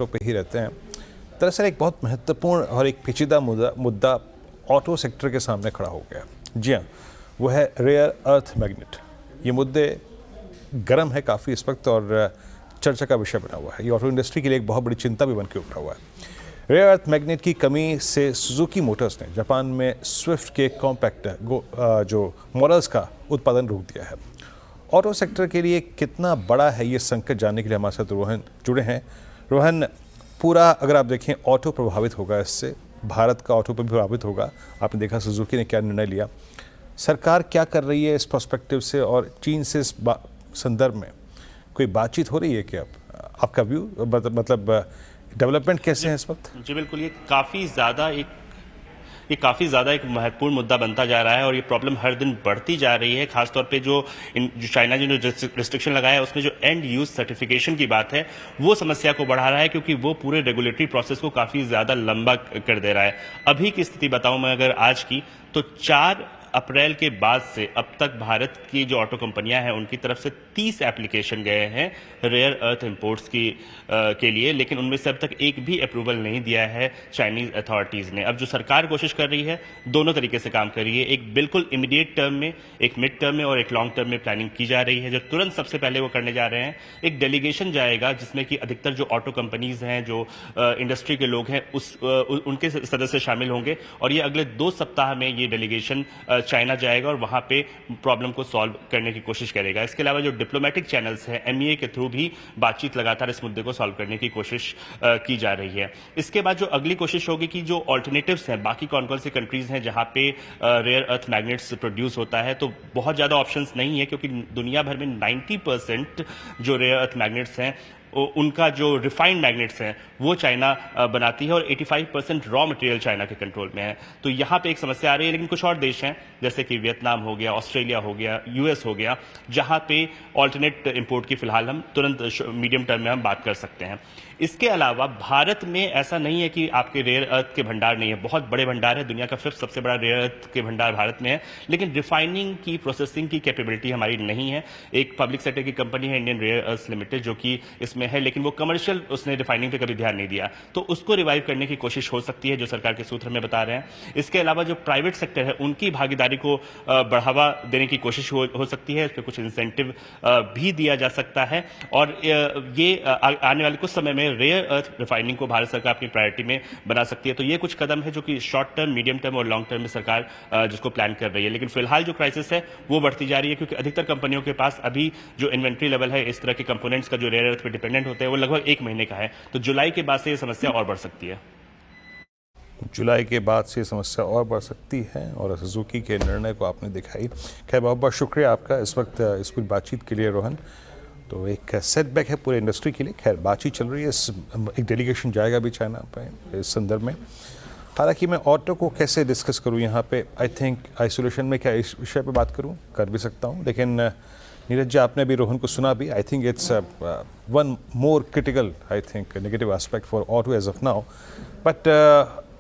Auto पे ही रहते हैं। दरअसल एक बहुत महत्वपूर्ण और एक पेचीदा मुद्दा ऑटो सेक्टर के सामने खड़ा हो गया। जी हाँ, वो है रेयर अर्थ मैग्नेट। ये मुद्दे गर्म है काफ़ी इस वक्त और चर्चा का विषय बना हुआ है। ये ऑटो इंडस्ट्री के लिए एक बहुत बड़ी चिंता भी बन के उभरा हुआ है। रेयर अर्थ मैग्नेट की कमी से सुजुकी मोटर्स ने जापान में स्विफ्ट के कॉम्पैक्ट जो मॉडल्स का उत्पादन रोक दिया है। ऑटो सेक्टर के लिए कितना बड़ा है ये संकट जानने के लिए हमारे साथ रोहन जुड़े हैं। रोहन, पूरा अगर आप देखें ऑटो प्रभावित होगा, इससे भारत का ऑटो पर भी प्रभावित होगा। आपने देखा सुजुकी ने क्या निर्णय लिया, सरकार क्या कर रही है इस पर्सपेक्टिव से, और चीन से इस संदर्भ में कोई बातचीत हो रही है क्या? आपका व्यू मतलब डेवलपमेंट कैसे है इस वक्त? जी बिल्कुल, ये काफ़ी ज़्यादा एक महत्वपूर्ण मुद्दा बनता जा रहा है और ये प्रॉब्लम हर दिन बढ़ती जा रही है। खासतौर पे जो चाइना ने जो रिस्ट्रिक्शन लगाया है उसमें जो एंड यूज सर्टिफिकेशन की बात है वो समस्या को बढ़ा रहा है, क्योंकि वो पूरे रेगुलेटरी प्रोसेस को काफ़ी ज़्यादा लंबा कर दे रहा है। अभी की स्थिति बताऊं मैं अगर आज की, तो 4 अप्रैल के बाद से अब तक भारत की जो ऑटो कंपनियां हैं उनकी तरफ से 30 एप्लीकेशन गए हैं रेयर अर्थ इंपोर्ट्स के लिए, लेकिन उनमें से अब तक एक भी अप्रूवल नहीं दिया है चाइनीज अथॉरिटीज़ ने। अब जो सरकार कोशिश कर रही है, दोनों तरीके से काम कर रही है। एक बिल्कुल इमीडिएट टर्म में, एक मिड टर्म में और एक लॉन्ग टर्म में प्लानिंग की जा रही है। जो तुरंत सबसे पहले वो करने जा रहे हैं, एक डेलीगेशन जाएगा जिसमें कि अधिकतर जो ऑटो कंपनीज हैं, जो इंडस्ट्री के लोग हैं, उनके सदस्य शामिल होंगे और ये अगले 2 सप्ताह में ये डेलीगेशन चाइना जाएगा और वहां पे प्रॉब्लम को सॉल्व करने की कोशिश करेगा। इसके अलावा जो डिप्लोमेटिक चैनल्स हैं, एमईए के थ्रू भी बातचीत लगातार इस मुद्दे को सॉल्व करने की कोशिश की जा रही है। इसके बाद जो अगली कोशिश होगी कि जो ऑल्टरनेटिव्स हैं, बाकी कौन कौन सी कंट्रीज हैं जहां पे रेयर अर्थ मैग्नेट्स प्रोड्यूस होता है, तो बहुत ज्यादा ऑप्शंस नहीं है, क्योंकि दुनिया भर में 90% जो रेयर अर्थ मैग्नेट्स हैं उनका जो रिफाइंड मैग्नेट्स हैं वो चाइना बनाती है और 85% रॉ मटेरियल चाइना के कंट्रोल में है। तो यहाँ पे एक समस्या आ रही है। लेकिन कुछ और देश हैं जैसे कि वियतनाम हो गया, ऑस्ट्रेलिया हो गया, यूएस हो गया, जहाँ पे ऑल्टरनेट इंपोर्ट की फिलहाल हम तुरंत मीडियम टर्म में हम बात कर सकते हैं। इसके अलावा भारत में ऐसा नहीं है कि आपके रेयर अर्थ के भंडार नहीं है, बहुत बड़े भंडार है। दुनिया का 5th सबसे बड़ा रेयर अर्थ के भंडार भारत में है, लेकिन रिफाइनिंग की, प्रोसेसिंग की कैपेबिलिटी हमारी नहीं है। एक पब्लिक सेक्टर की कंपनी है इंडियन रेयर अर्थ लिमिटेड, जो कि इसमें है, लेकिन वो कमर्शियल, उसने रिफाइनिंग पे कभी ध्यान नहीं दिया। तो उसको रिवाइव करने की कोशिश हो सकती है, जो सरकार के सूत्र में बता रहे हैं। इसके अलावा जो प्राइवेट सेक्टर है उनकी भागीदारी को बढ़ावा देने की कोशिश हो सकती है। इस पर कुछ इंसेंटिव भी दिया जा सकता है और ये आने वाले कुछ समय में रेयर अर्थ रिफाइनिंग को भारत सरकार अपनी प्रायोरिटी में बना सकती है। तो ये कुछ कदम है जो कि शॉर्ट टर्म, मीडियम टर्म और लॉन्ग टर्म में सरकार जिसको प्लान कर रही है। लेकिन फिलहाल जो क्राइसिस है वो बढ़ती जा रही है, क्योंकि अधिकतर कंपनियों के पास अभी जो इन्वेंट्री लेवल है इस तरह के कंपोनेंट्स का जो रेयर अर्थ पे डिपेंडेंट होते हैं वो लगभग 1 महीने का है। तो जुलाई के बाद से ये समस्या और बढ़ सकती है। जुलाई के बाद से समस्या और बढ़ सकती है और सुजुकी के निर्णय को आपने दिखाई। खैर, बहुत बहुत शुक्रिया आपका इस वक्त इस पूरी बातचीत के लिए रोहन। तो एक सेटबैक है पूरे इंडस्ट्री के लिए। खैर, बातचीत चल रही है, एक डेलीगेशन जाएगा भी चाइना पे इस संदर्भ में। हालांकि मैं ऑटो को कैसे डिस्कस करूं यहाँ पे, आई थिंक आइसोलेशन में क्या इस विषय पे बात करूं, कर भी सकता हूं, लेकिन नीरज जी आपने भी रोहन को सुना भी। I think it's one more critical, I think negative aspect for auto as of now. But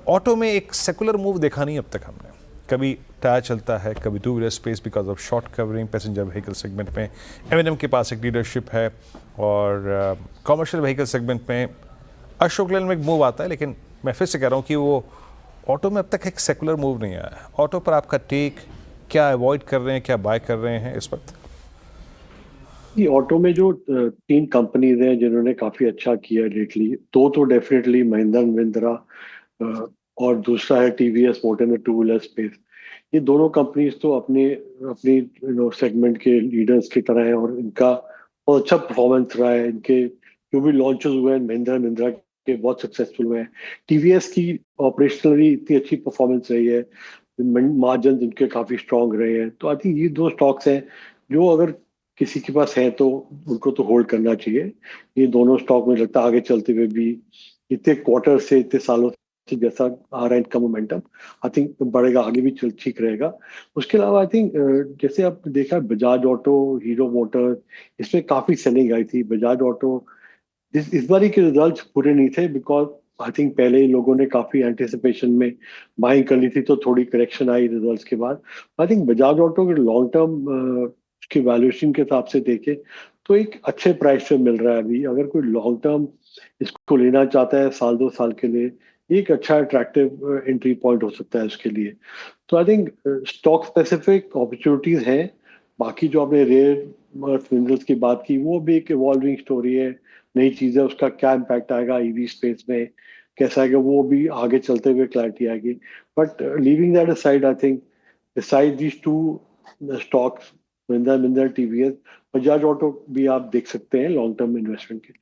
auto में एक सेकुलर मूव देखा नहीं अब तक हमने। कभी टायर चलता है, कभी 2 wheeler space because of short covering passenger vehicle segment में एम के पास एक लीडरशिप है, और कॉमर्शियल व्हीकल सेगमेंट में अशोक लेलैंड में एक मूव आता है। लेकिन मैं फिर से कह रहा हूँ कि वो ऑटो में अब तक एक सेकुलर मूव नहीं आया। ऑटो पर आपका टेक क्या, अवॉइड कर रहे हैं, क्या बाय कर रहे हैं इस वक्त? ये ऑटो में जो 3 कंपनीज हैं जिन्होंने काफी अच्छा किया लेटली, 2 तो डेफिनेटली महिंद्रा और दूसरा है टीवीएस मोटर में 2 व्हीलर स्पेस। ये दोनों कंपनीज तो अपनी सेगमेंट के लीडर्स की तरह हैं और इनका बहुत अच्छा परफॉर्मेंस रहा है। इनके जो भी लॉन्चेस हुए हैं महिंद्रा के बहुत सक्सेसफुल हुए हैं। टीवीएस की ऑपरेशनली इतनी अच्छी परफॉर्मेंस रही है, मार्जिन इनके काफी स्ट्रांग रहे हैं। तो आई थिंक ये 2 स्टॉक्स हैं जो अगर किसी के पास है तो उनको तो होल्ड करना चाहिए। ये दोनों स्टॉक में लगता है आगे चलते हुए भी इतने क्वार्टर से, इतने सालों से जैसा आ रहा है इनका मोमेंटम, आई थिंक बढ़ेगा, आगे भी ठीक रहेगा। उसके अलावा आई थिंक जैसे आप देखा बजाज ऑटो, हीरो मोटर, इसमें काफी सेलिंग आई थी। बजाज ऑटो इस बार के रिजल्ट्स पूरे नहीं थे बिकॉज आई थिंक पहले ही लोगों ने काफी एंटिसिपेशन में बाइंग कर ली थी, तो थोड़ी करेक्शन आई रिजल्ट्स के बाद। आई थिंक बजाज ऑटो के लॉन्ग टर्म उसकी वैल्यूएशन के हिसाब से देखे तो एक अच्छे प्राइस पे मिल रहा है अभी। अगर कोई लॉन्ग टर्म इसको लेना चाहता है साल 2 साल के लिए, एक अच्छा अट्रैक्टिव एंट्री पॉइंट हो सकता है उसके लिए। तो I think stock specific opportunities हैं। बाकी जो आपने रेयर अर्थ मिनरल्स की बात की, वो भी एक इवॉल्विंग स्टोरी है, नई चीज है, उसका क्या इम्पैक्ट आएगा ईवी स्पेस में, कैसा आएगा, वो भी आगे चलते हुए क्लैरिटी आएगी। But leaving that aside, I think beside these two stocks, Mahindra Mahindra, TVS, Bajaj auto भी आप देख सकते हैं लॉन्ग टर्म इन्वेस्टमेंट के लिए।